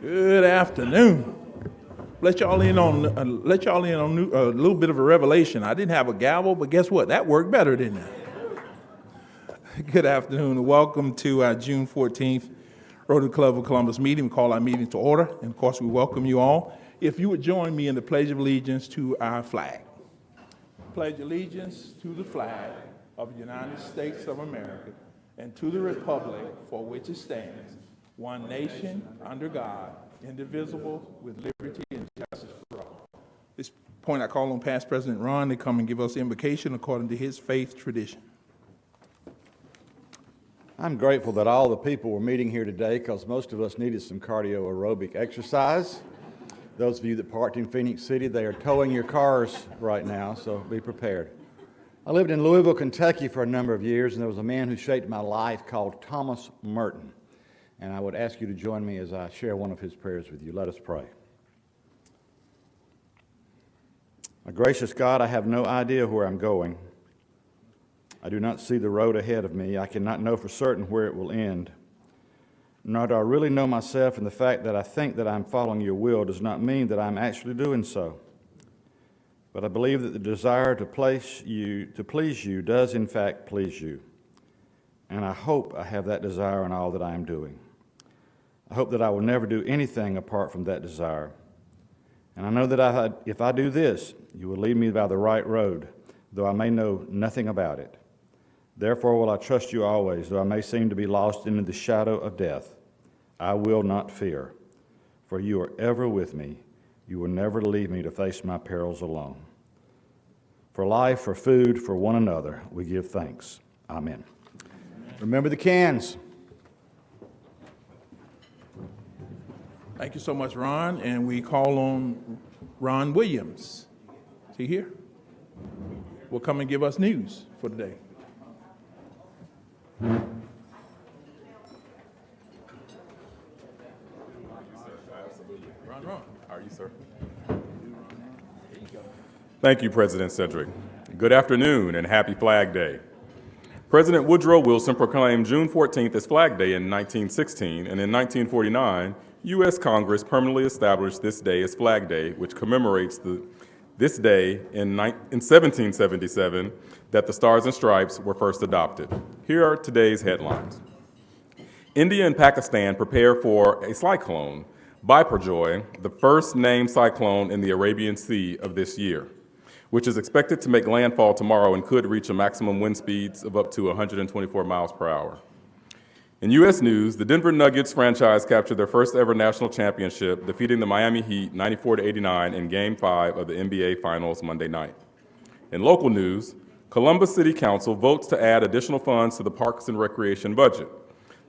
Good afternoon. Let y'all in on a little bit of a revelation. I didn't have a gavel, but guess what? That worked better, didn't it? Good afternoon and welcome to our June 14th Rotary Club of Columbus meeting. We call our meeting to order, and of course we welcome you all. If you would join me in the Pledge of Allegiance to our flag. Pledge allegiance to the flag of the United States of America and to the republic for which it stands, one nation, under God, indivisible, with liberty and justice for all. At this point, I call on past President Ron to come and give us the invocation according to his faith tradition. I'm grateful that all the people were meeting here today because most of us needed some cardio aerobic exercise. Those of you that parked in Phoenix City, they are towing your cars right now, so be prepared. I lived in Louisville, Kentucky for a number of years, and there was a man who shaped my life called Thomas Merton. And I would ask you to join me as I share one of his prayers with you. Let us pray. My gracious God, I have no idea where I'm going. I do not see the road ahead of me. I cannot know for certain where it will end. Nor do I really know myself, and the fact that I think that I'm following your will does not mean that I'm actually doing so. But I believe that the desire to please you does in fact please you. And I hope I have that desire in all that I am doing. I hope that I will never do anything apart from that desire. And I know that if I do this, you will lead me by the right road, though I may know nothing about it. Therefore will I trust you always, though I may seem to be lost into the shadow of death. I will not fear, for you are ever with me. You will never leave me to face my perils alone. For life, for food, for one another, we give thanks. Amen. Remember the cans. Thank you so much, Ron. And we call on Ron Williams. Is he here? Will come and give us news for today. Ron, how are you, sir? Thank you, President Cedric. Good afternoon and happy Flag Day. President Woodrow Wilson proclaimed June 14th as Flag Day in 1916, and in 1949, U.S. Congress permanently established this day as Flag Day, which commemorates this day in 1777 that the Stars and Stripes were first adopted. Here are today's headlines. India and Pakistan prepare for a cyclone, Biparjoy, the first named cyclone in the Arabian Sea of this year, which is expected to make landfall tomorrow and could reach a maximum wind speeds of up to 124 miles per hour. In U.S. news, the Denver Nuggets franchise captured their first ever national championship, defeating the Miami Heat 94-89 in Game 5 of the NBA Finals Monday night. In local news, Columbus City Council votes to add additional funds to the Parks and Recreation budget.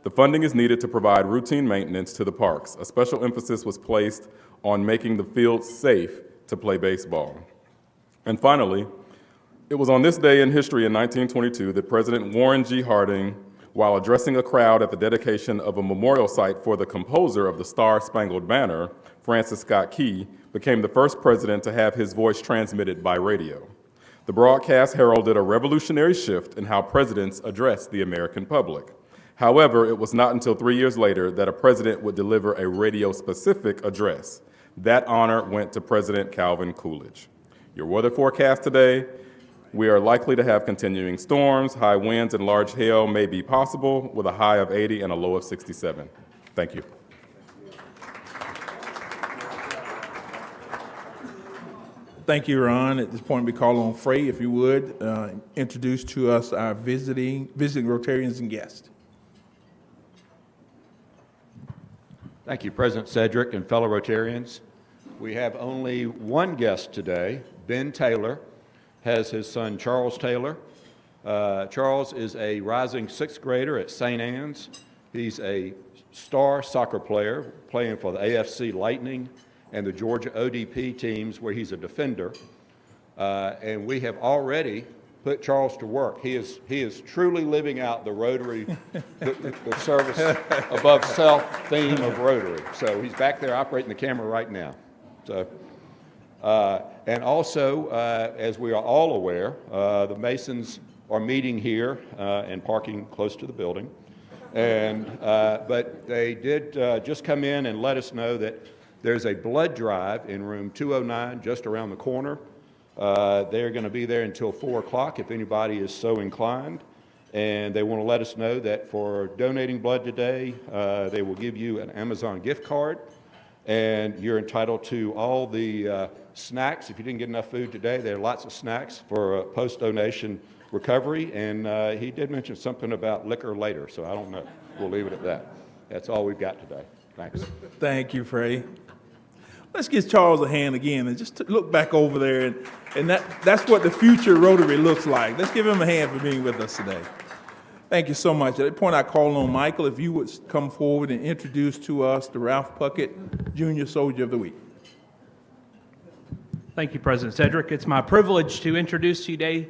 The funding is needed to provide routine maintenance to the parks. A special emphasis was placed on making the fields safe to play baseball. And finally, it was on this day in history in 1922 that President Warren G. Harding, while addressing a crowd at the dedication of a memorial site for the composer of the Star-Spangled Banner, Francis Scott Key, became the first president to have his voice transmitted by radio. The broadcast heralded a revolutionary shift in how presidents address the American public. However, it was not until 3 years later that a president would deliver a radio-specific address. That honor went to President Calvin Coolidge. Your weather forecast today: we are likely to have continuing storms. High winds and large hail may be possible, with a high of 80 and a low of 67. Thank you. Thank you, Ron. At this point, we call on Frey, if you would, introduce to us our visiting Rotarians and guests. Thank you, President Cedric and fellow Rotarians. We have only one guest today. Ben Taylor has his son Charles Taylor. Charles is a rising sixth grader at St. Anne's. He's a star soccer player playing for the AFC Lightning and the Georgia ODP teams, where he's a defender. And we have already put Charles to work. He is truly living out the Rotary, the service above self theme of Rotary. So he's back there operating the camera right now. So, and also, as we are all aware, the Masons are meeting here and parking close to the building. But they did just come in and let us know that there's a blood drive in room 209 just around the corner. They're going to be there until 4 o'clock if anybody is so inclined. And they want to let us know that for donating blood today, they will give you an Amazon gift card. And you're entitled to all the snacks. If you didn't get enough food today, there are lots of snacks for post-donation recovery. And he did mention something about liquor later, so I don't know. We'll leave it at that. That's all we've got today. Thanks. Thank you, Frey. Let's give Charles a hand again and just look back over there. And that's what the future Rotary looks like. Let's give him a hand for being with us today. Thank you so much. At that point, I call on Michael, if you would come forward and introduce to us the Ralph Puckett Junior Soldier of the Week. Thank you, President Cedric. It's my privilege to introduce to you today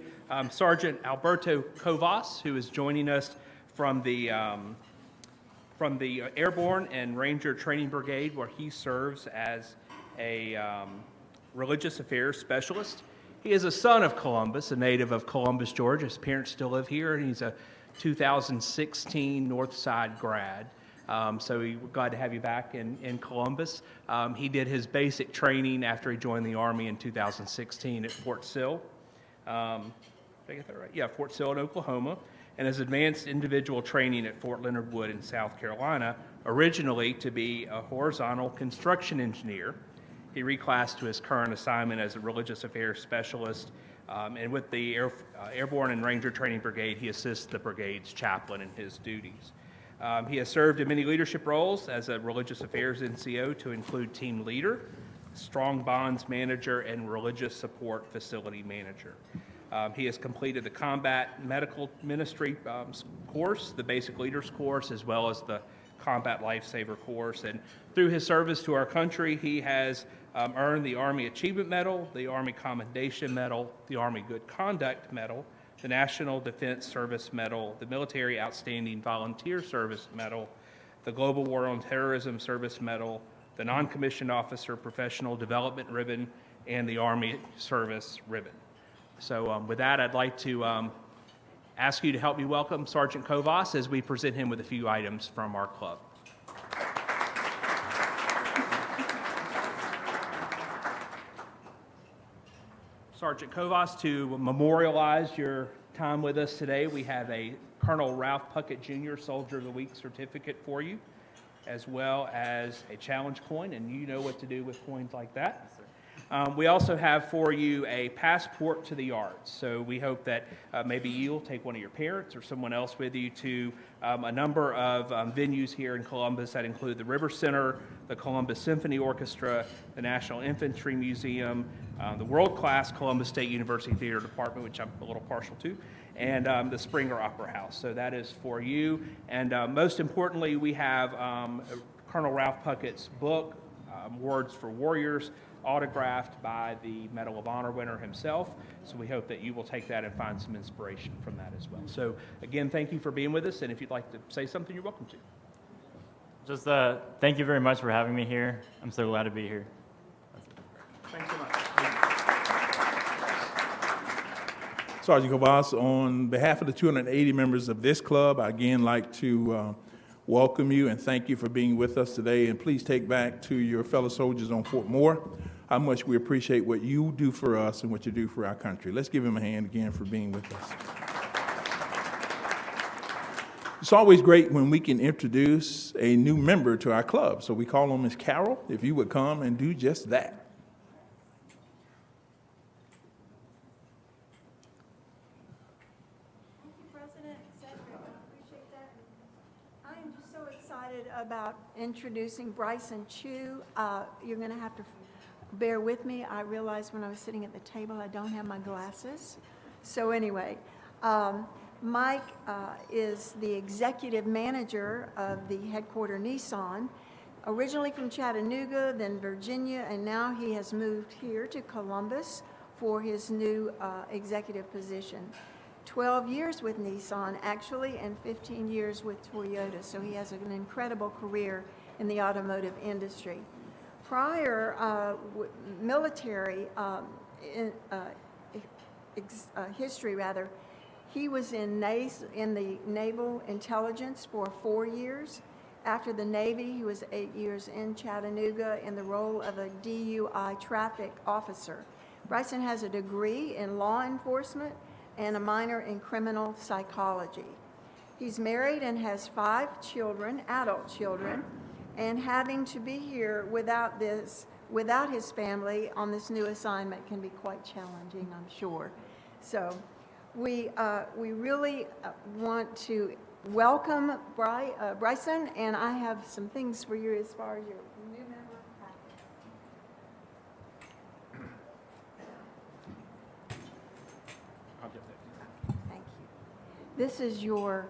Sergeant Alberto Covas, who is joining us from the Airborne and Ranger Training Brigade, where he serves as a religious affairs specialist. He is a son of Columbus, a native of Columbus, Georgia. His parents still live here, and he's a 2016 Northside grad. So we're glad to have you back in Columbus. He did his basic training after he joined the Army in 2016 at Fort Sill. Did I get that right? Yeah, Fort Sill in Oklahoma. And his advanced individual training at Fort Leonard Wood in South Carolina, originally to be a horizontal construction engineer. He reclassed to his current assignment as a religious affairs specialist. And with the Airborne and Ranger Training Brigade, he assists the brigade's chaplain in his duties. He has served in many leadership roles as a religious affairs NCO, to include team leader, strong bonds manager, and religious support facility manager. He has completed the combat medical ministry course, the basic leaders course, as well as the combat lifesaver course. And through his service to our country, he has earned the Army Achievement Medal, the Army Commendation Medal, the Army Good Conduct Medal, the National Defense Service Medal, the Military Outstanding Volunteer Service Medal, the Global War on Terrorism Service Medal, the Non-Commissioned Officer Professional Development Ribbon, and the Army Service Ribbon. So with that, I'd like to ask you to help me welcome Sergeant Covas as we present him with a few items from our club. Sergeant Covas, to memorialize your time with us today, we have a Colonel Ralph Puckett Jr. Soldier of the Week certificate for you, as well as a challenge coin, and you know what to do with coins like that. We also have for you a passport to the arts. So we hope that maybe you'll take one of your parents or someone else with you to a number of venues here in Columbus that include the River Center, the Columbus Symphony Orchestra, the National Infantry Museum, the world-class Columbus State University Theater Department, which I'm a little partial to, and the Springer Opera House. So that is for you. And most importantly, we have Colonel Ralph Puckett's book, Words for Warriors, autographed by the Medal of Honor winner himself. So we hope that you will take that and find some inspiration from that as well. So again, thank you for being with us, and if you'd like to say something, you're welcome to. Just thank you very much for having me here. I'm so glad to be here. Thanks so much. Sergeant Covas, on behalf of the 280 members of this club, I again like to welcome you and thank you for being with us today. And please take back to your fellow soldiers on Fort Moore how much we appreciate what you do for us and what you do for our country. Let's give him a hand again for being with us. It's always great when we can introduce a new member to our club. So we call on Ms. Carol, if you would come and do just that. Thank you, President Cedric. I appreciate that. I am just so excited about introducing Bryson Chu. You're going to have to bear with me. I realized when I was sitting at the table I don't have my glasses. So anyway, Mike is the executive manager of the headquarter Nissan, originally from Chattanooga, then Virginia, and now he has moved here to Columbus for his new executive position. 12 years with Nissan, actually, and 15 years with Toyota, so he has an incredible career in the automotive industry. Prior military history, rather, He was in the Naval Intelligence for 4 years. After the Navy, he was 8 years in Chattanooga in the role of a DUI traffic officer. Bryson has a degree in law enforcement and a minor in criminal psychology. He's married and has 5 children, adult children, and having to be here without his family on this new assignment can be quite challenging, I'm sure. So we really want to welcome Bryson, and I have some things for you as far as your new member packet. I'll get that. Thank you. This is your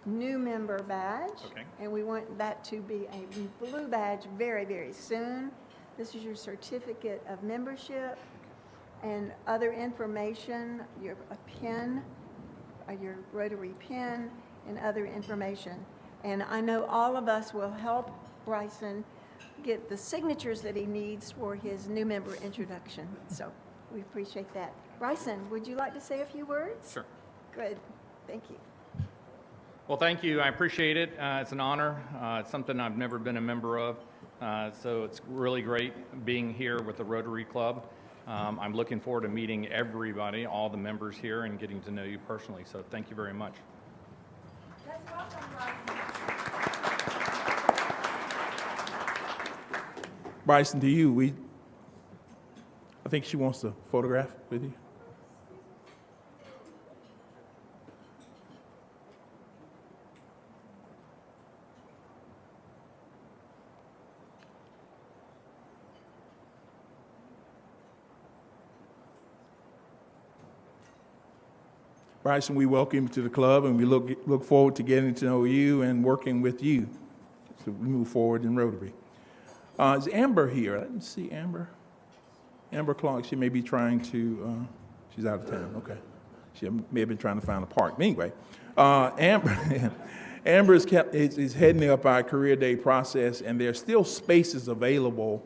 new member badge. Okay. And we want that to be a blue badge very, very soon. This is your certificate of membership and other information, a pin, your Rotary pin, and other information. And I know all of us will help Bryson get the signatures that he needs for his new member introduction. So we appreciate that. Bryson, would you like to say a few words? Sure. Good. Thank you. Well, thank you. I appreciate it. It's an honor. It's something I've never been a member of. So it's really great being here with the Rotary Club. I'm looking forward to meeting everybody, all the members here, and getting to know you personally. So thank you very much. Let's welcome Bryson. Bryson, to you, I think she wants to photograph with you. Bryson, we welcome you to the club, and we look forward to getting to know you and working with you so we move forward in Rotary. Is Amber here? I didn't see Amber. Amber Clark, she may be trying to, she's out of town, okay. She may have been trying to find a park. Anyway, Amber is heading up our Career Day process, and there's still spaces available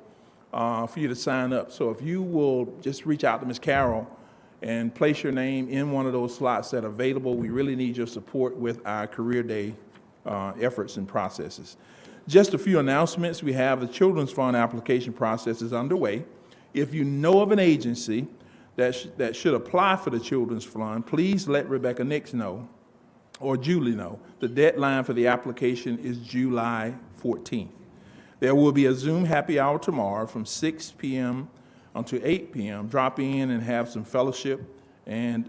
for you to sign up. So if you will just reach out to Ms. Carroll and place your name in one of those slots that are available. We really need your support with our Career Day efforts and processes. Just a few announcements. We have the Children's Fund application process is underway. If you know of an agency that should apply for the Children's Fund, please let Rebecca Nix know or Julie know. The deadline for the application is July 14th. There will be a Zoom happy hour tomorrow from 6 p.m. until 8 p.m. Drop in and have some fellowship and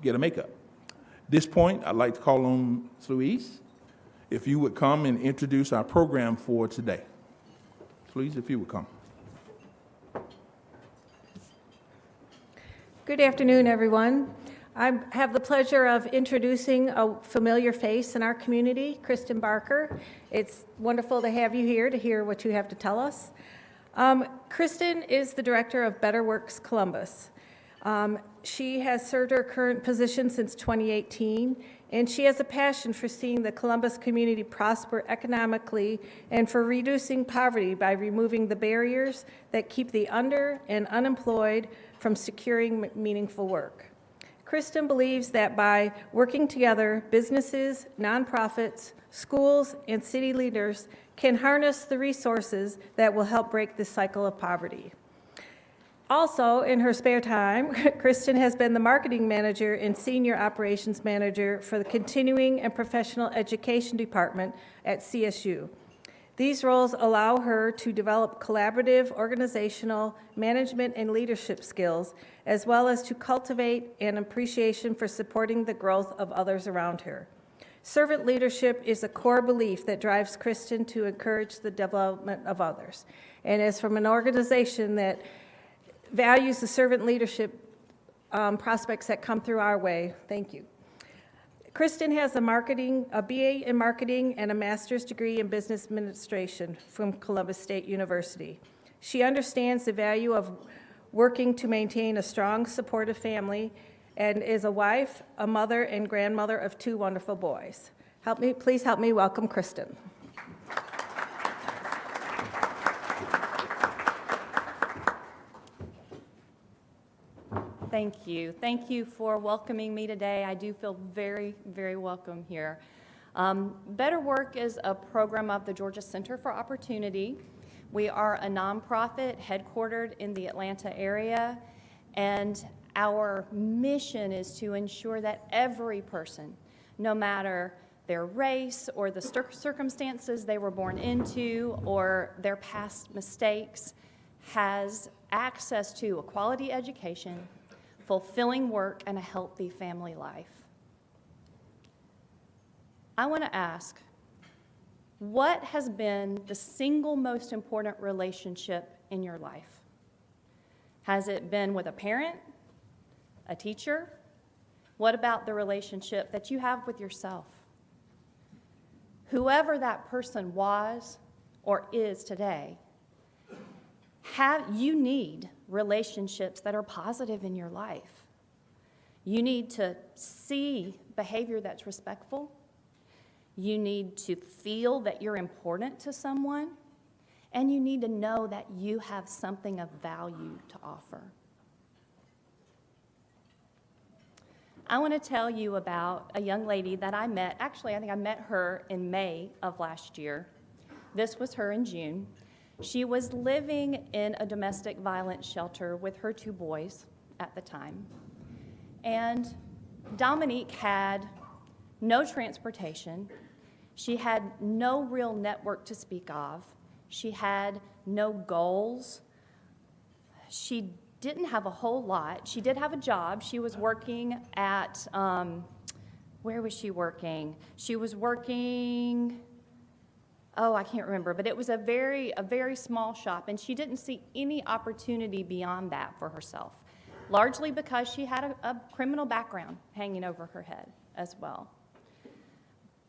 get a makeup. At this point, I'd like to call on Ms. Louise, if you would come and introduce our program for today. Louise, if you would come. Good afternoon, everyone. I have the pleasure of introducing a familiar face in our community, Kristin Barker. It's wonderful to have you here to hear what you have to tell us. Kristin is the director of Better Works Columbus. She has served her current position since 2018, and she has a passion for seeing the Columbus community prosper economically and for reducing poverty by removing the barriers that keep the under and unemployed from securing meaningful work. Kristin believes that by working together, businesses, nonprofits, schools, and city leaders can harness the resources that will help break this cycle of poverty. Also, in her spare time, Kristin has been the marketing manager and senior operations manager for the Continuing and Professional Education Department at CSU. These roles allow her to develop collaborative, organizational, management, and leadership skills, as well as to cultivate an appreciation for supporting the growth of others around her. Servant leadership is a core belief that drives Kristin to encourage the development of others. And as from an organization that values the servant leadership prospects that come through our way, thank you. Kristin has a BA in marketing and a master's degree in business administration from Columbus State University. She understands the value of working to maintain a strong, supportive family and is a wife, a mother, and grandmother of 2 wonderful boys. Please help me welcome Kristin. thank you. Thank you for welcoming me today. I do feel very, very welcome here. Better Work is a program of the Georgia Center for Opportunity. We are a nonprofit headquartered in the Atlanta area, and our mission is to ensure that every person, no matter their race or the circumstances they were born into or their past mistakes, has access to a quality education, fulfilling work, and a healthy family life. I want to ask, what has been the single most important relationship in your life? Has it been with a parent, a teacher? What about the relationship that you have with yourself? Whoever that person was or is today, you need relationships that are positive in your life. You need to see behavior that's respectful. You need to feel that you're important to someone, and you need to know that you have something of value to offer. I want to tell you about a young lady that I met. Actually, I think I met her in May of last year. This was her in June. She was living in a domestic violence shelter with her 2 boys at the time. And Dominique had no transportation. She had no real network to speak of. She had no goals. She didn't have a whole lot. She did have a job. She was working at, where was she working? She was working, I can't remember, but it was a very small shop, and she didn't see any opportunity beyond that for herself, largely because she had a criminal background hanging over her head as well.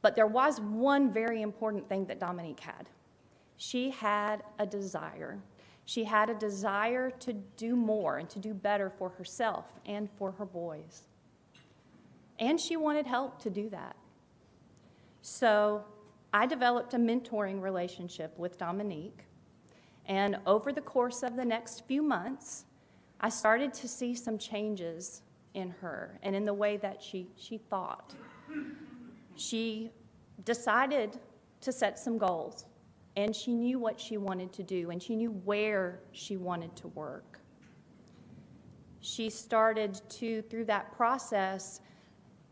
But there was one very important thing that Dominique had. She had a desire. She had a desire to do more and to do better for herself and for her boys. And she wanted help to do that. So I developed a mentoring relationship with Dominique. And over the course of the next few months, I started to see some changes in her and in the way that she thought. She decided to set some goals, and she knew what she wanted to do, and she knew where she wanted to work. She started to, through that process,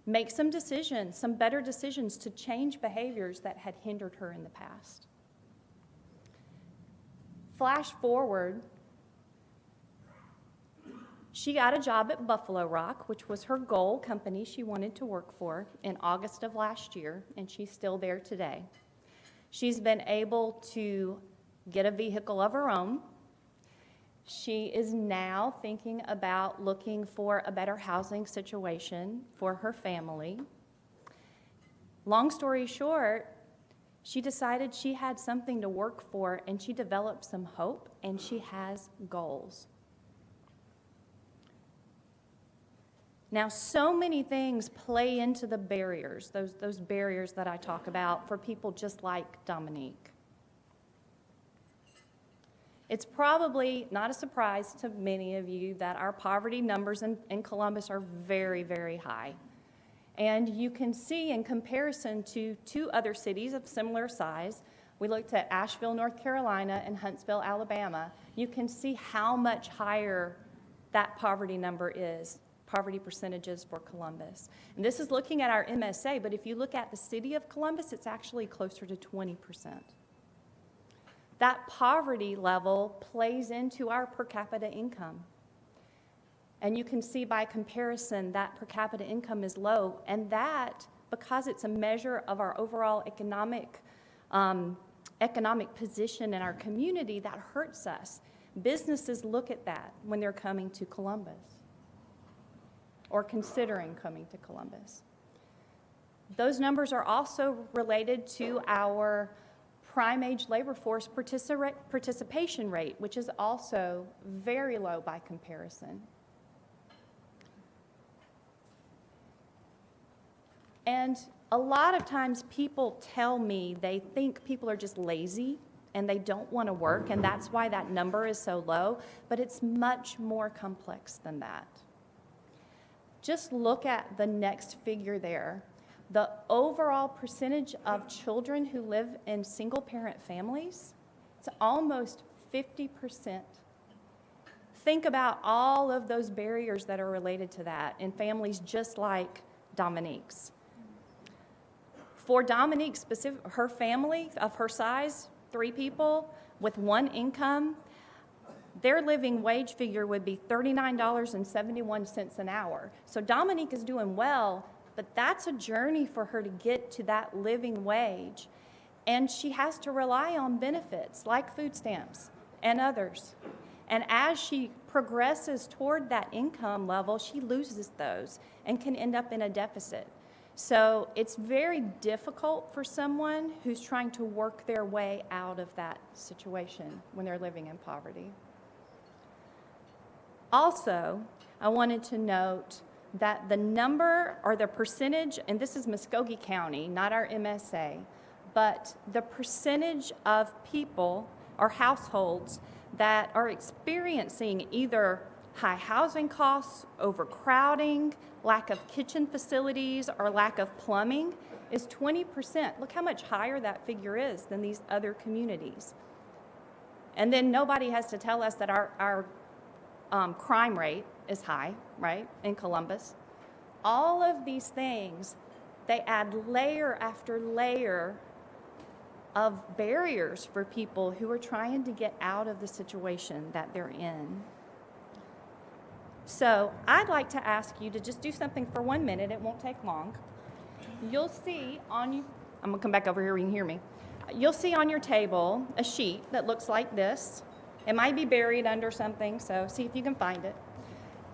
make some decisions, some better decisions to change behaviors that had hindered her in the past. Flash forward, she got a job at Buffalo Rock, which was her goal company she wanted to work for, in August of last year, and she's still there today. She's been able to get a vehicle of her own. She is now thinking about looking for a better housing situation for her family. Long story short, she decided she had something to work for, and she developed some hope, and she has goals. Now, so many things play into the barriers, those barriers that I talk about for people just like Dominique. It's probably not a surprise to many of you that our poverty numbers in Columbus are very, very high. And you can see in comparison to 2 other cities of similar size, we looked at Asheville, North Carolina, and Huntsville, Alabama. You can see how much higher that poverty number is. Poverty percentages for Columbus. And this is looking at our MSA, but if you look at the city of Columbus, it's actually closer to 20%. That poverty level plays into our per capita income. And you can see by comparison that per capita income is low, and that, because it's a measure of our overall economic position in our community, that hurts us. Businesses look at that when they're coming to Columbus, or considering coming to Columbus. Those numbers are also related to our prime age labor force participation rate, which is also very low by comparison. And a lot of times people tell me they think people are just lazy and they don't want to work, and that's why that number is so low, but it's much more complex than that. just look at the next figure there. The overall percentage of children who live in single-parent families, it's almost 50%. Think about all of those barriers that are related to that in families just like Dominique's. For Dominique, her family of her size, 3 people with 1 income, their living wage figure would be $39.71 an hour. So Dominique is doing well, but that's a journey for her to get to that living wage. And she has to rely on benefits like food stamps and others. And as she progresses toward that income level, she loses those and can end up in a deficit. So it's very difficult for someone who's trying to work their way out of that situation when they're living in poverty. Also, I wanted to note that the number or the percentage, and this is Muskogee County, not our MSA, but the percentage of people or households that are experiencing either high housing costs, overcrowding, lack of kitchen facilities, or lack of plumbing is 20%. Look how much higher that figure is than these other communities. And then nobody has to tell us that our crime rate is high, right, in Columbus. All of these things, they add layer after layer of barriers for people who are trying to get out of the situation that they're in. So I'd like to ask you to just do something for 1 minute. It won't take long. You'll see on you, I'm gonna come back over here where you can hear me. You'll see on your table a sheet that looks like this. It might be buried under something, so see if you can find it.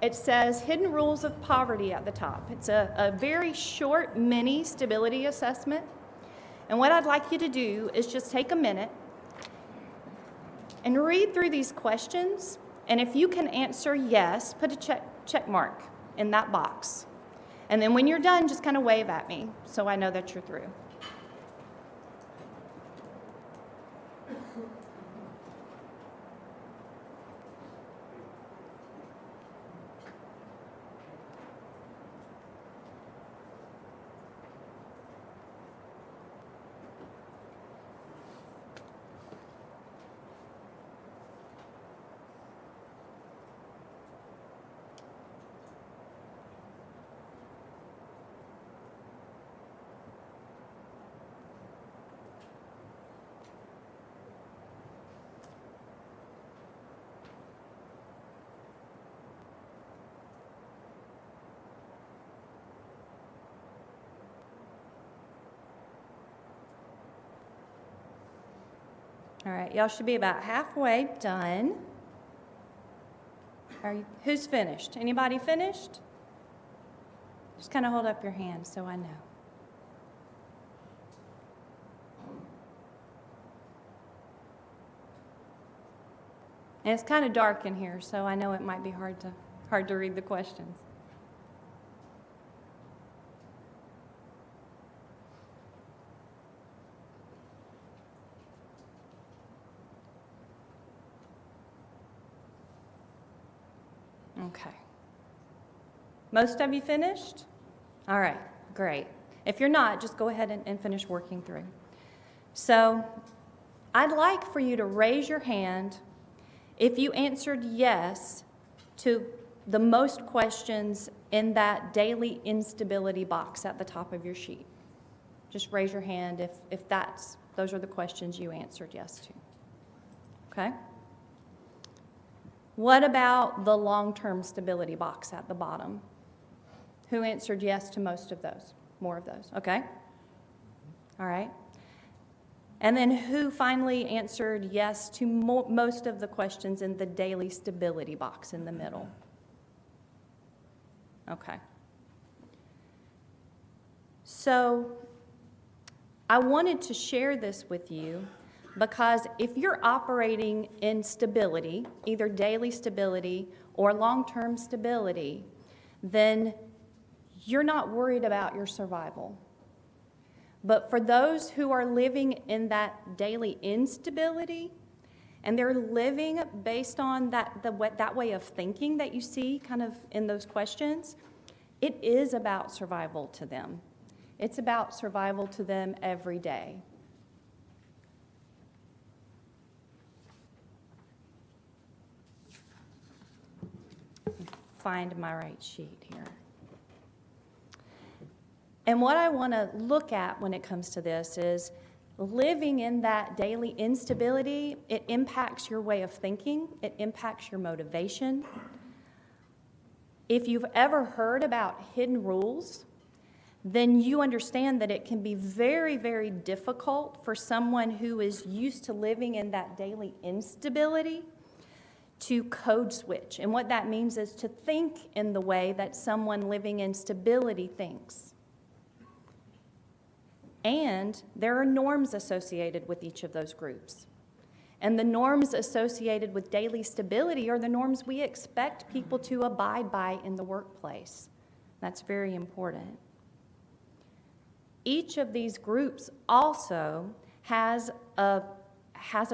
It says Hidden Rules of Poverty at the top. It's a very short mini stability assessment. And what I'd like you to do is just take a minute and read through these questions. And if you can answer yes, put a check mark in that box. And then when you're done, just kind of wave at me so I know that you're through. All right, y'all should be about halfway done. Who's finished? Anybody finished? Just kind of hold up your hand so I know. And it's kind of dark in here, so I know it might be hard to read the questions. Okay. Most of you finished? All right, great. If you're not, just go ahead and finish working through. So I'd like for you to raise your hand if you answered yes to the most questions in that daily instability box at the top of your sheet. Just raise your hand if those are the questions you answered yes to. Okay? What about the long-term stability box at the bottom? Who answered yes to most of those? More of those, okay? All right. And then who finally answered yes to most of the questions in the daily stability box in the middle? Okay. So I wanted to share this with you because if you're operating in stability, either daily stability or long-term stability, then you're not worried about your survival. But for those who are living in that daily instability, and they're living based on that way of thinking that you see kind of in those questions, it is about survival to them. It's about survival to them every day. Find my right sheet here. And what I want to look at when it comes to this is living in that daily instability. It impacts your way of thinking. It impacts your motivation. If you've ever heard about hidden rules, then you understand that it can be very, very difficult for someone who is used to living in that daily instability to code switch. And what that means is to think in the way that someone living in stability thinks. And there are norms associated with each of those groups. And the norms associated with daily stability are the norms we expect people to abide by in the workplace. That's very important. Each of these groups also has a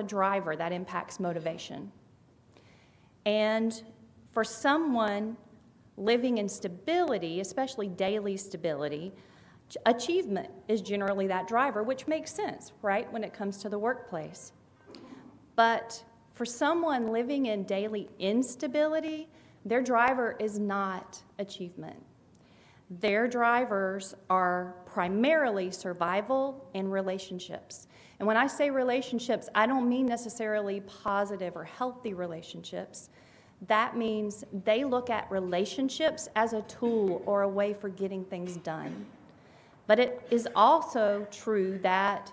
driver that impacts motivation. And for someone living in stability, especially daily stability, achievement is generally that driver, which makes sense, right, when it comes to the workplace. But for someone living in daily instability, their driver is not achievement. Their drivers are primarily survival and relationships. And when I say relationships, I don't mean necessarily positive or healthy relationships. That means they look at relationships as a tool or a way for getting things done. But it is also true that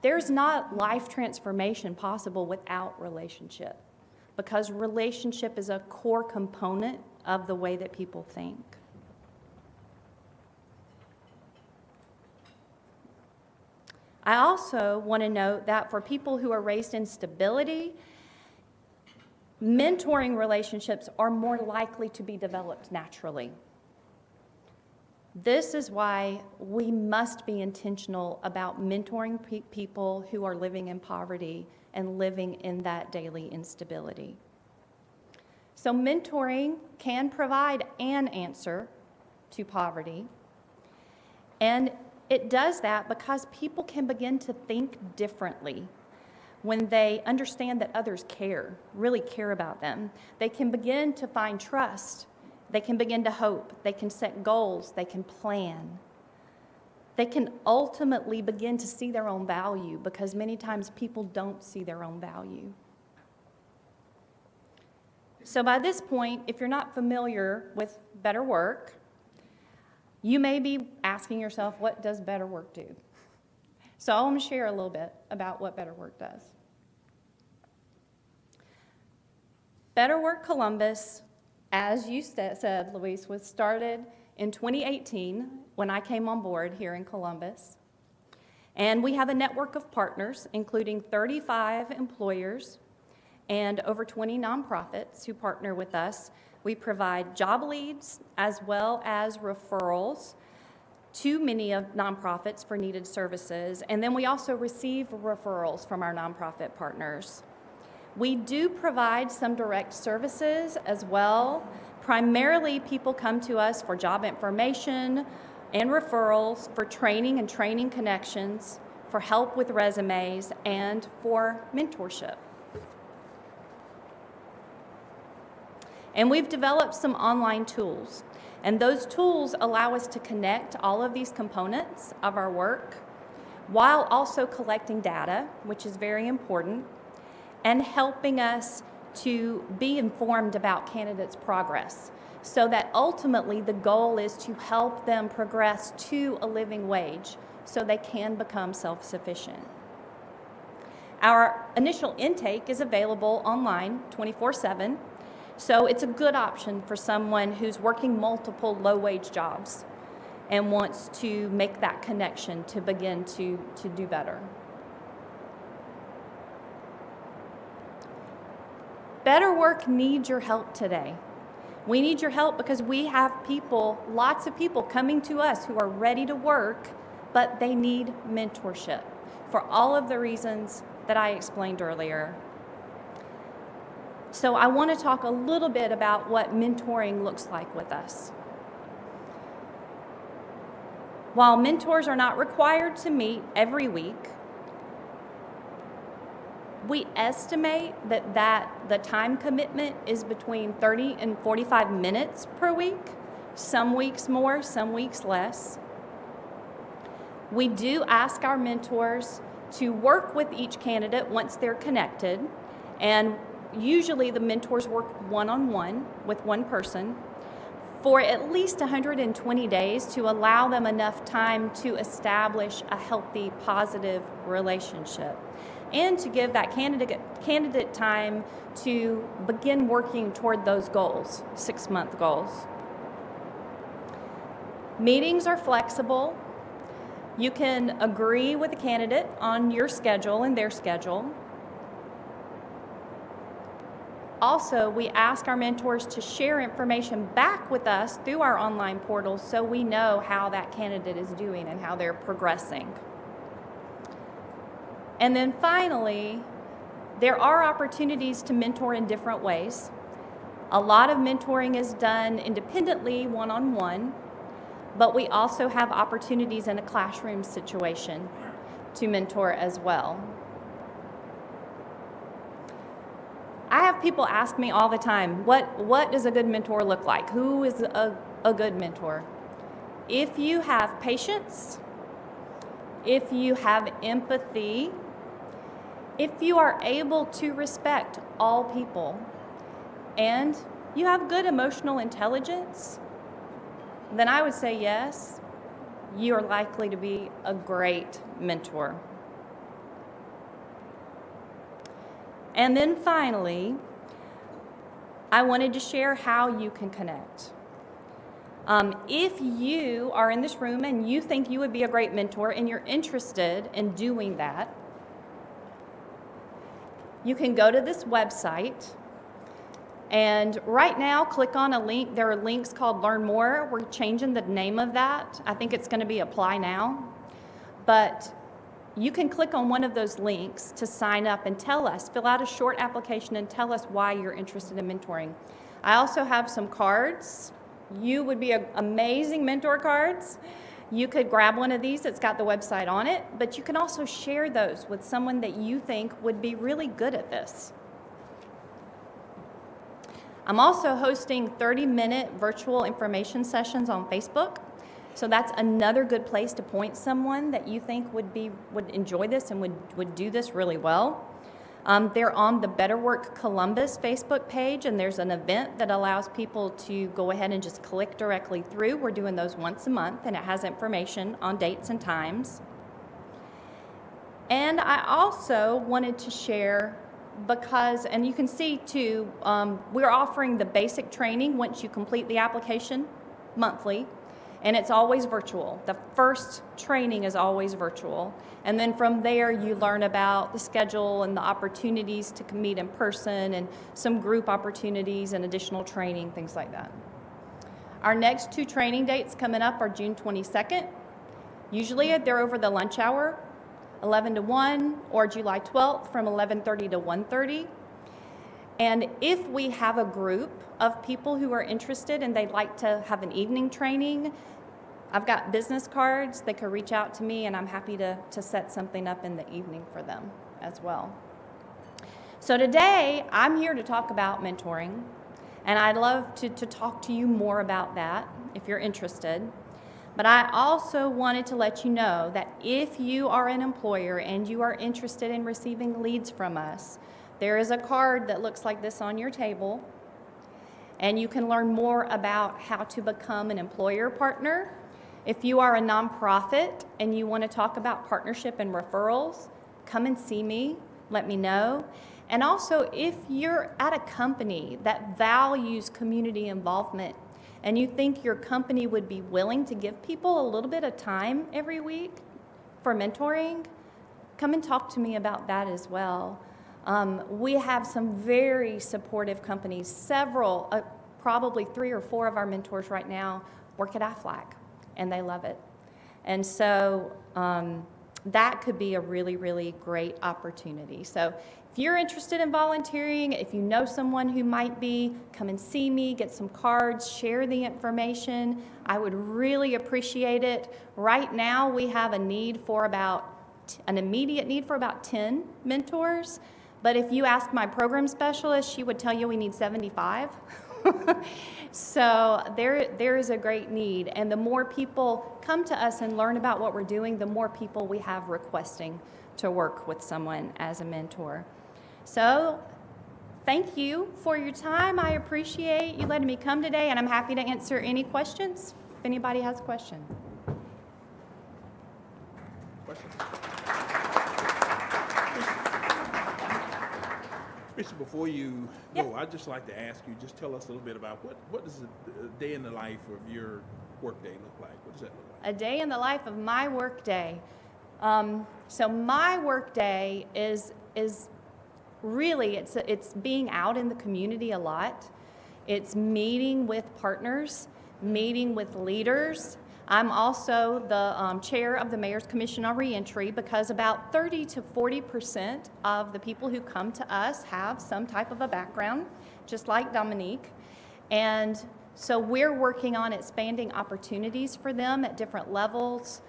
there's not life transformation possible without relationship, because relationship is a core component of the way that people think. I also want to note that for people who are raised in stability, mentoring relationships are more likely to be developed naturally. This is why we must be intentional about mentoring people who are living in poverty and living in that daily instability. So mentoring can provide an answer to poverty, and it does that because people can begin to think differently when they understand that others care, really care about them. They can begin to find trust. They can begin to hope. They can set goals. They can plan. They can ultimately begin to see their own value, because many times people don't see their own value. So by this point, if you're not familiar with Better Work, you may be asking yourself, what does Better Work do? So I want to share a little bit about what Better Work does. Better Work Columbus, as you said, Luis, was started in 2018 when I came on board here in Columbus. And we have a network of partners, including 35 employers and over 20 nonprofits who partner with us. We provide job leads as well as referrals to many of nonprofits for needed services. And then we also receive referrals from our nonprofit partners. We do provide some direct services as well. Primarily, people come to us for job information and referrals, for training and training connections, for help with resumes, and for mentorship. And we've developed some online tools. And those tools allow us to connect all of these components of our work while also collecting data, which is very important, and helping us to be informed about candidates' progress, so that ultimately the goal is to help them progress to a living wage so they can become self-sufficient. Our initial intake is available online 24/7. So it's a good option for someone who's working multiple low-wage jobs and wants to make that connection to begin to do better. Better Work needs your help today. We need your help because we have people, lots of people coming to us who are ready to work, but they need mentorship for all of the reasons that I explained earlier. So I want to talk a little bit about what mentoring looks like with us. While mentors are not required to meet every week, we estimate that the time commitment is between 30 and 45 minutes per week, some weeks more, some weeks less. We do ask our mentors to work with each candidate once they're connected, and usually the mentors work one-on-one with one person for at least 120 days to allow them enough time to establish a healthy, positive relationship, and to give that candidate time to begin working toward those goals, 6-month goals. Meetings are flexible. You can agree with the candidate on your schedule and their schedule. Also, we ask our mentors to share information back with us through our online portal so we know how that candidate is doing and how they're progressing. And then finally, there are opportunities to mentor in different ways. A lot of mentoring is done independently, one-on-one, but we also have opportunities in a classroom situation to mentor as well. I have people ask me all the time, what does a good mentor look like? Who is a good mentor? If you have patience, if you have empathy, if you are able to respect all people, and you have good emotional intelligence, then I would say yes, you are likely to be a great mentor. And then finally, I wanted to share how you can connect. If you are in this room and you think you would be a great mentor and you're interested in doing that, you can go to this website, and right now click on a link. There are links called Learn More. We're changing the name of that. I think it's going to be Apply Now. But you can click on one of those links to sign up and tell us, fill out a short application and tell us why you're interested in mentoring. I also have some cards. You would be amazing mentor cards. You could grab one of these that's got the website on it, but you can also share those with someone that you think would be really good at this. I'm also hosting 30-minute virtual information sessions on Facebook. So that's another good place to point someone that you think would enjoy this and would do this really well. They're on the Better Work Columbus Facebook page, and there's an event that allows people to go ahead and just click directly through. We're doing those once a month, and it has information on dates and times. And I also wanted to share, because, and you can see too, we're offering the basic training once you complete the application monthly. And it's always virtual. The first training is always virtual. And then from there, you learn about the schedule and the opportunities to meet in person and some group opportunities and additional training, things like that. Our next 2 training dates coming up are June 22nd. Usually they're over the lunch hour, 11 to 1, or July 12th from 11:30 to 1:30. And if we have a group of people who are interested and they'd like to have an evening training, I've got business cards. They could reach out to me, and I'm happy to set something up in the evening for them as well. So today, I'm here to talk about mentoring, and I'd love to talk to you more about that if you're interested. But I also wanted to let you know that if you are an employer and you are interested in receiving leads from us, there is a card that looks like this on your table, and you can learn more about how to become an employer partner. If you are a nonprofit and you want to talk about partnership and referrals, come and see me, let me know. And also, if you're at a company that values community involvement and you think your company would be willing to give people a little bit of time every week for mentoring, come and talk to me about that as well. We have some very supportive companies. Several, probably 3 or 4 of our mentors right now work at Aflac, and they love it. And so that could be a really, really great opportunity. So if you're interested in volunteering, if you know someone who might be, come and see me, get some cards, share the information. I would really appreciate it. Right now, we have an immediate need for about 10 mentors. But if you ask my program specialist, she would tell you we need 75. So there is a great need. And the more people come to us and learn about what we're doing, the more people we have requesting to work with someone as a mentor. So thank you for your time. I appreciate you letting me come today, and I'm happy to answer any questions if anybody has a question. Bishop, before you go, I'd just like to ask you, just tell us a little bit about what does a day in the life of your workday look like? What does that look like? A day in the life of my workday. So my workday is really, it's being out in the community a lot. It's meeting with partners, meeting with leaders. I'm also the chair of the Mayor's Commission on Reentry, because about 30 to 40% of the people who come to us have some type of a background, just like Dominique. And so we're working on expanding opportunities for them at different levels.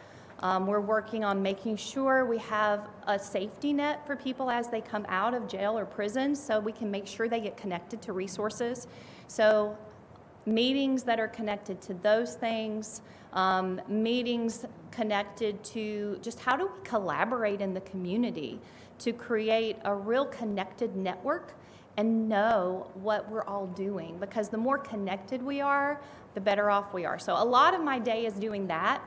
We're working on making sure we have a safety net for people as they come out of jail or prison, so we can make sure they get connected to resources. So meetings that are connected to those things, meetings connected to just how do we collaborate in the community to create a real connected network and know what we're all doing, because the more connected we are, the better off we are. So a lot of my day is doing that.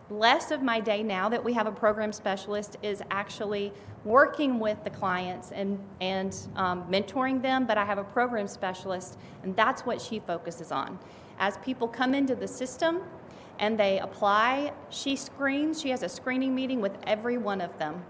Less of my day now that we have a program specialist is actually working with the clients and mentoring them, but I have a program specialist, and that's what she focuses on. As people come into the system and they apply, she has a screening meeting with every one of them.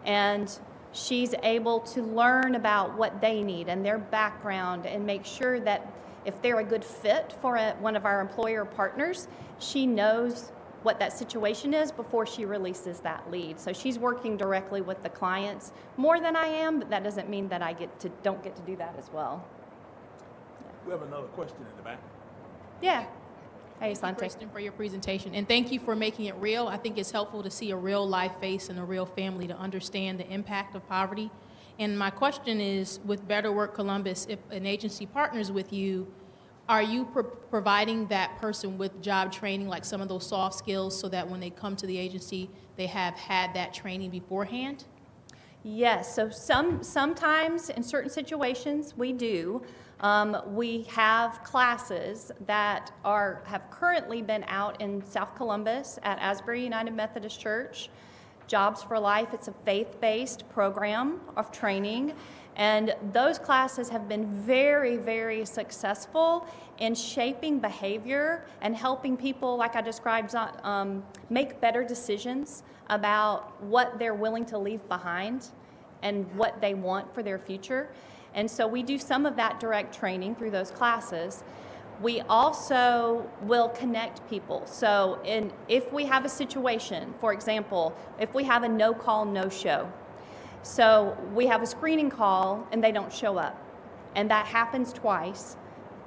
And she's able to learn about what they need and their background and make sure that if they're a good fit for one of our employer partners, she knows what that situation is before she releases that lead. So she's working directly with the clients more than I am, but that doesn't mean that I don't get to do that as well. We have another question in the back. Yeah. Hey, Thank you, Sante. Kristin, for your presentation, and thank you for making it real. I think it's helpful to see a real life face and a real family to understand the impact of poverty. And my question is, with Better Work Columbus, if an agency partners with you, are you providing that person with job training, like some of those soft skills, so that when they come to the agency, they have had that training beforehand? Yes, so sometimes in certain situations we do. We have classes that have currently been out in South Columbus at Asbury United Methodist Church. Jobs for Life, it's a faith-based program of training. And those classes have been very, very successful in shaping behavior and helping people, like I described, make better decisions about what they're willing to leave behind and what they want for their future. And so we do some of that direct training through those classes. We also will connect people. So if we have a situation, for example, if we have a no-call, no-show, so we have a screening call and they don't show up, and that happens twice,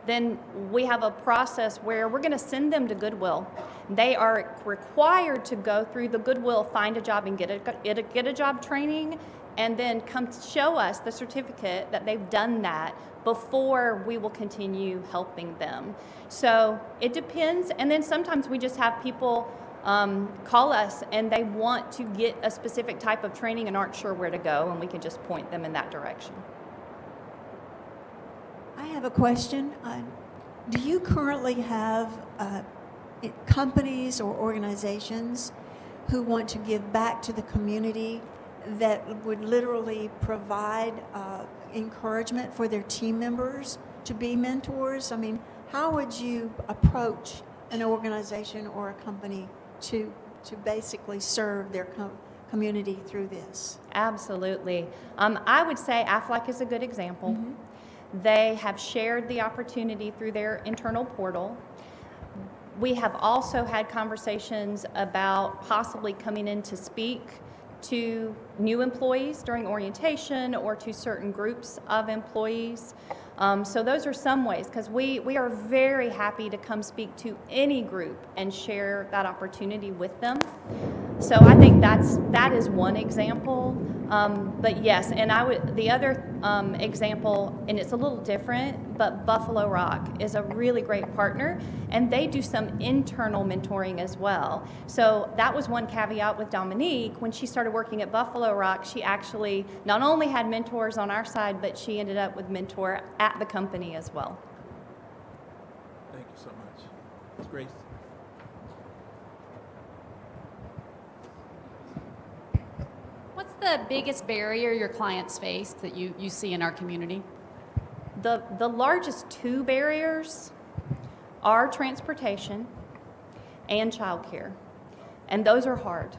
then we have a process where we're going to send them to Goodwill. They are required to go through the Goodwill, find a job and get a job training, and then come show us the certificate that they've done that before we will continue helping them. So it depends, and then sometimes we just have people call us and they want to get a specific type of training and aren't sure where to go, and we can just point them in that direction. I have a question. Do you currently have companies or organizations who want to give back to the community that would literally provide encouragement for their team members to be mentors? I mean, how would you approach an organization or a company to basically serve their community through this? Absolutely. I would say Aflac is a good example. Mm-hmm. They have shared the opportunity through their internal portal. We have also had conversations about possibly coming in to speak to new employees during orientation or to certain groups of employees. So those are some ways, because we are very happy to come speak to any group and share that opportunity with them. So I think that is one example. But yes, and the other example, and it's a little different, but Buffalo Rock is a really great partner, and they do some internal mentoring as well. So that was one caveat with Dominique. When she started working at Buffalo Rock, she actually not only had mentors on our side, but she ended up with mentor at the company as well. Thank you so much. It's great. What's the biggest barrier your clients face that you see in our community? The largest two barriers are transportation and childcare, and those are hard.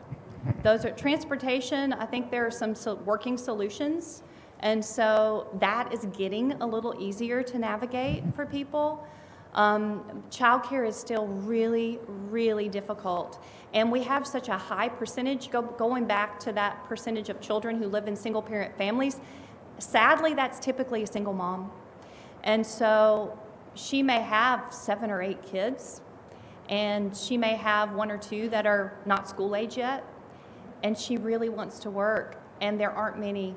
Those are transportation. I think there are some working solutions, and so that is getting a little easier to navigate for people. Childcare is still really, really difficult, and we have such a high percentage, going back to that percentage of children who live in single-parent families. Sadly, that's typically a single mom, and so she may have 7 or 8 kids, and she may have 1 or 2 that are not school age yet, and she really wants to work, and there aren't many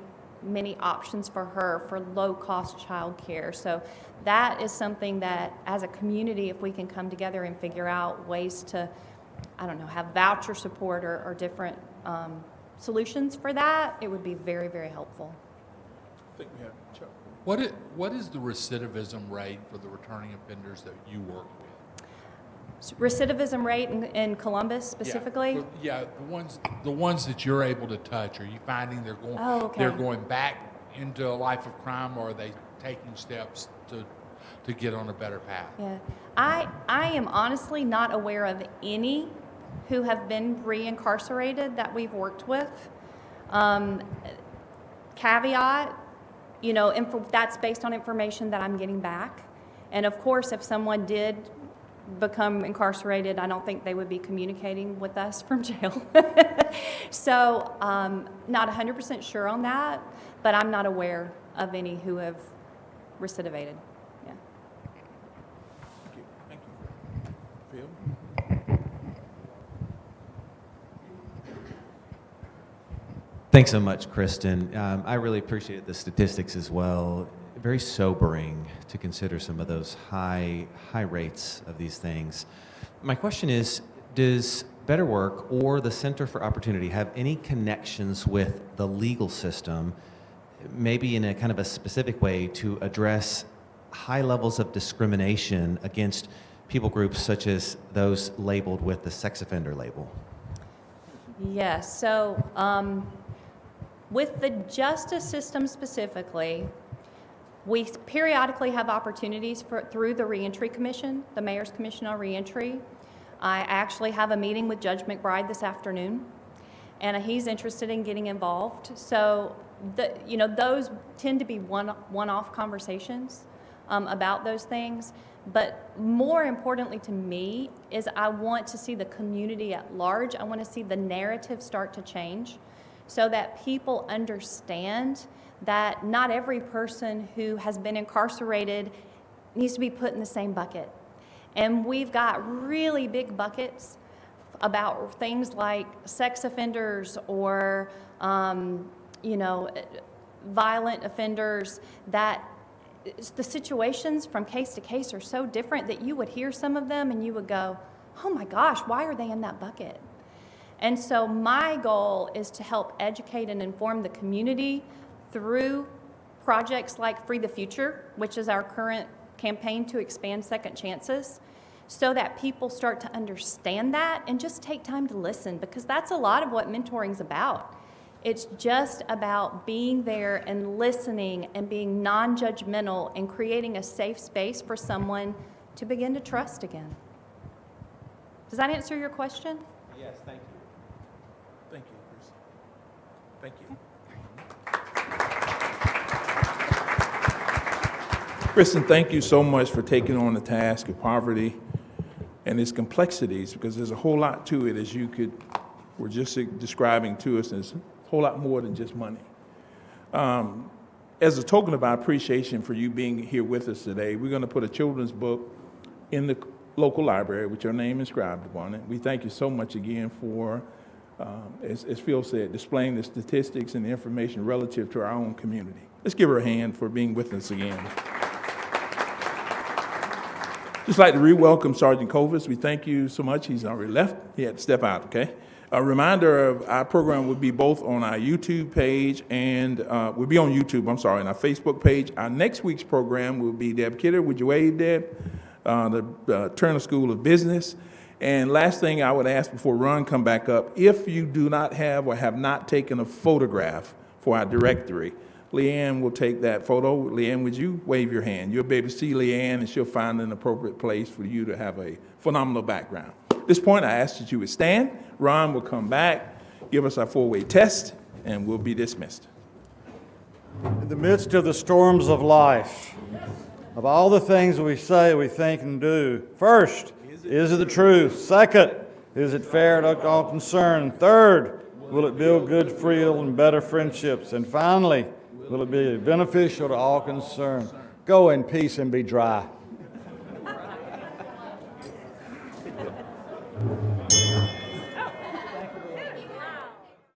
options for her for low-cost childcare. So that is something that, as a community, if we can come together and figure out ways to, I don't know, have voucher support or different solutions for that, it would be very, very helpful. I think we have Chuck. What is the recidivism rate for the returning offenders that you work with? Recidivism rate in Columbus specifically? Yeah, the ones that you're able to touch. Are you finding they're going they're going back into a life of crime, or are they taking steps to get on a better path? Yeah, I am honestly not aware of any who have been re-incarcerated that we've worked with. Caveat, that's based on information that I'm getting back. And of course, if someone did become incarcerated, I don't think they would be communicating with us from jail. So, not 100% sure on that, but I'm not aware of any who have recidivated. Yeah. Thank you. Phil? Thanks so much, Kristen. I really appreciate the statistics as well. Very sobering to consider some of those high rates of these things. My question is, does Better Work or the Center for Opportunity have any connections with the legal system, maybe in a kind of a specific way, to address high levels of discrimination against people groups such as those labeled with the sex offender label? Yes, so with the justice system specifically, we periodically have opportunities through the Reentry Commission, the Mayor's Commission on Reentry. I actually have a meeting with Judge McBride this afternoon, and he's interested in getting involved. So, those tend to be one-off conversations about those things. But more importantly to me is I want to see the community at large. I want to see the narrative start to change so that people understand that not every person who has been incarcerated needs to be put in the same bucket. And we've got really big buckets about things like sex offenders or, violent offenders, that the situations from case to case are so different that you would hear some of them and you would go, oh my gosh, why are they in that bucket? And so my goal is to help educate and inform the community through projects like Free the Future, which is our current campaign to expand second chances, so that people start to understand that and just take time to listen, because that's a lot of what mentoring is about. It's just about being there and listening and being non-judgmental and creating a safe space for someone to begin to trust again. Does that answer your question? Yes, thank you. Thank you, Chris. Thank you. Kristen, thank you so much for taking on the task of poverty and its complexities, because there's a whole lot to it, as you could were just describing to us, and it's a whole lot more than just money. As a token of our appreciation for you being here with us today, we're going to put a children's book in the local library with your name inscribed upon it. We thank you so much again for, as Phil said, displaying the statistics and the information relative to our own community. Let's give her a hand for being with us again. Just like to re-welcome Sergeant Covis. We thank you so much. He's already left. He had to step out, okay? A reminder of our program will be both on our YouTube page and will be on YouTube, I'm sorry, and our Facebook page. Our next week's program will be Deb Kidder. Would you wave, Deb? The Turner School of Business. And last thing I would ask before Ron come back up, if you do not have or have not taken a photograph for our directory, Leanne will take that photo. Leanne, would you wave your hand? You'll be able to see Leanne, and she'll find an appropriate place for you to have a phenomenal background. At this point, I ask that you would stand. Ron will come back, give us our four-way test, and we'll be dismissed. In the midst of the storms of life, of all the things we say, we think, and do, first, is it the truth? Second, is it fair to all concerned? Third, will it build good, real, and better friendships? And finally, will it be beneficial to all concerned? Go in peace and be dry.